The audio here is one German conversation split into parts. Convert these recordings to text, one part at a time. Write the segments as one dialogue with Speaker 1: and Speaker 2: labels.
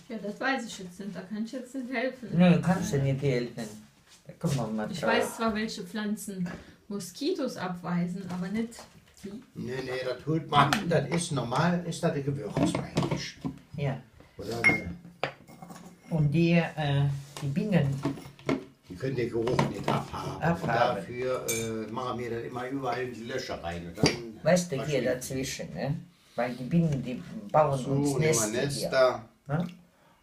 Speaker 1: Ja, das weiß ich jetzt nicht. Da kann ich jetzt nicht helfen.
Speaker 2: Nö, kannst du nicht helfen. Da kommen wir mal
Speaker 1: Ich
Speaker 2: drauf.
Speaker 1: weiß zwar, welche Pflanzen Moskitos abweisen, aber nicht wie.
Speaker 3: Nee, das tut man. Das ist normal, ist das ein Gewürz eigentlich.
Speaker 2: Ja.
Speaker 3: Oder
Speaker 2: Und die Bienen,
Speaker 3: die können den Geruch nicht abhaben. Und
Speaker 2: Abhaben.
Speaker 3: dafür machen wir dann immer überall die Löcher rein. Und dann
Speaker 2: weißt du, hier
Speaker 3: verschwinden
Speaker 2: dazwischen, ne? Weil die Bienen, die bauen
Speaker 3: die.
Speaker 2: uns
Speaker 3: So, nehmen wir
Speaker 2: Nester hier.
Speaker 3: Nester.
Speaker 2: Ne?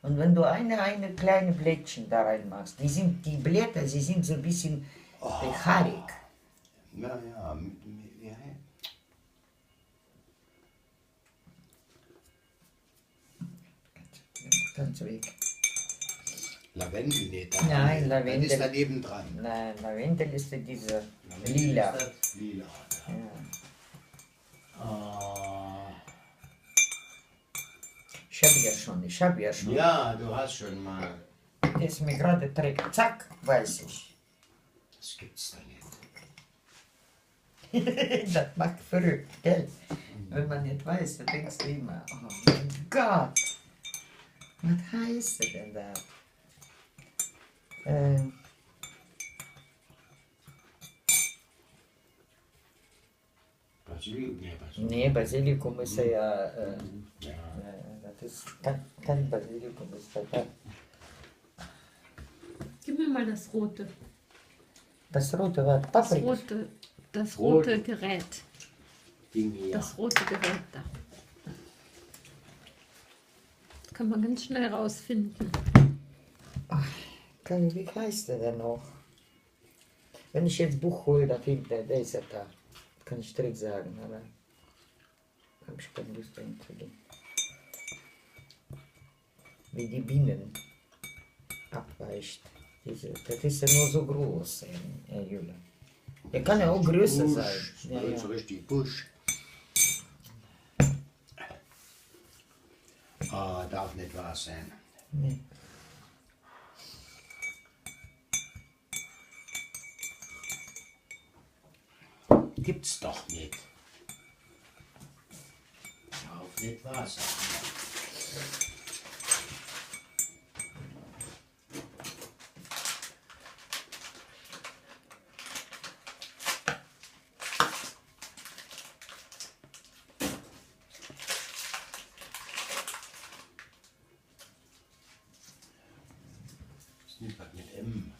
Speaker 2: Und wenn du eine kleine Blättchen da reinmachst, die Blätter, sie sind so ein bisschen haarig.
Speaker 3: Ja.
Speaker 2: Ganz weg.
Speaker 3: Lavendel nicht.
Speaker 2: Nein, Lavendel.
Speaker 3: Das ist daneben dran.
Speaker 2: Nein, Lavendel ist diese
Speaker 3: Lavendel
Speaker 2: lila.
Speaker 3: ist das Lila.
Speaker 2: Ja. Ich habe ja schon.
Speaker 3: Ja, du hast schon mal.
Speaker 2: Das ist mir gerade trägt. Zack, weiß ich.
Speaker 3: Das gibt's da nicht.
Speaker 2: Das macht verrückt, gell? Wenn man nicht weiß, dann denkst du immer, oh mein Gott, was heißt das denn da? Nee, Basilikum ist ja, das ist kein Basilikum, ist das.
Speaker 1: Gib mir mal das rote.
Speaker 2: Das rote war Paprika.
Speaker 1: Das rote Gerät.
Speaker 3: Ding hier.
Speaker 1: Das rote Gerät da. Das kann man ganz schnell rausfinden.
Speaker 2: Wie heißt der denn noch? Wenn ich jetzt Buch hole, da findet der ist ja da. Kann ich direkt sagen, aber habe ich keine Lust einzugehen. Wie die Bienen abweicht. Das ist ja nur so groß, Jule. Der kann ja auch größer
Speaker 3: Busch,
Speaker 2: sein. Ja,
Speaker 3: so
Speaker 2: ja.
Speaker 3: richtig Busch. Darf nicht wahr sein.
Speaker 2: Nee.
Speaker 3: Gibt's doch nicht. Darf nicht wahr sein. Nicht was mit M.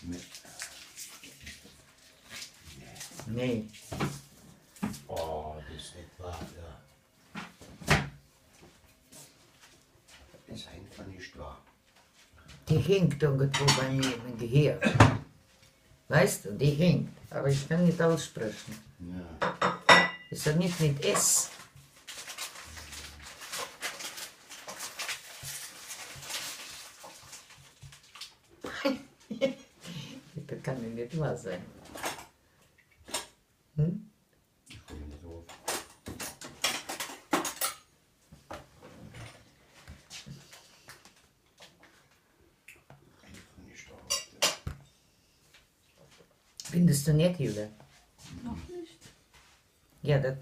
Speaker 3: Mit.
Speaker 2: Nee.
Speaker 3: Oh, das ist nicht wahr. Ja. Das ist einfach nicht wahr.
Speaker 2: Die hängt irgendwo bei mir im Gehirn. Weißt du, die hängt. Aber ich kann nicht aussprechen.
Speaker 3: Ja.
Speaker 2: Ist ja nicht mit S. Das kann ja nicht wahr sein. Hm?
Speaker 3: Ich komme nicht drauf. Einfach nicht drauf.
Speaker 2: Findest du nicht, Jule?
Speaker 1: Noch nicht.
Speaker 2: Ja, das.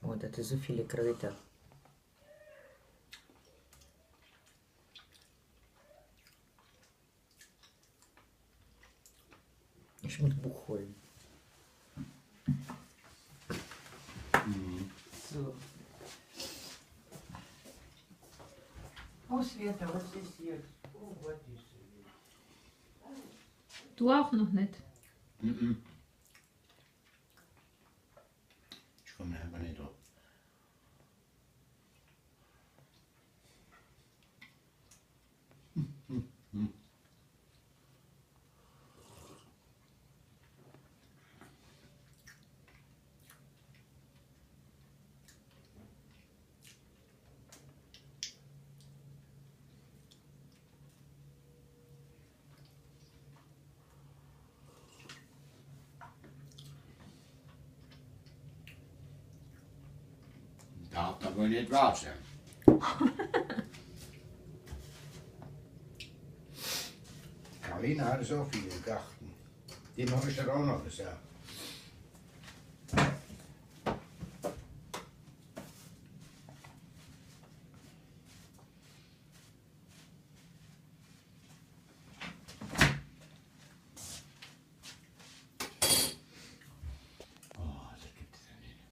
Speaker 2: Oh, das ist so viele Kräuter. Ich muss Buch holen. So. Auswerter, was ist jetzt? Oh, was ist jetzt?
Speaker 1: Du auch noch nicht.
Speaker 3: Ich komme einfach nicht drauf. Darf da wohl nicht wahr sein. Karina hat so viel im Garten. Dem habe ich das auch noch gesagt.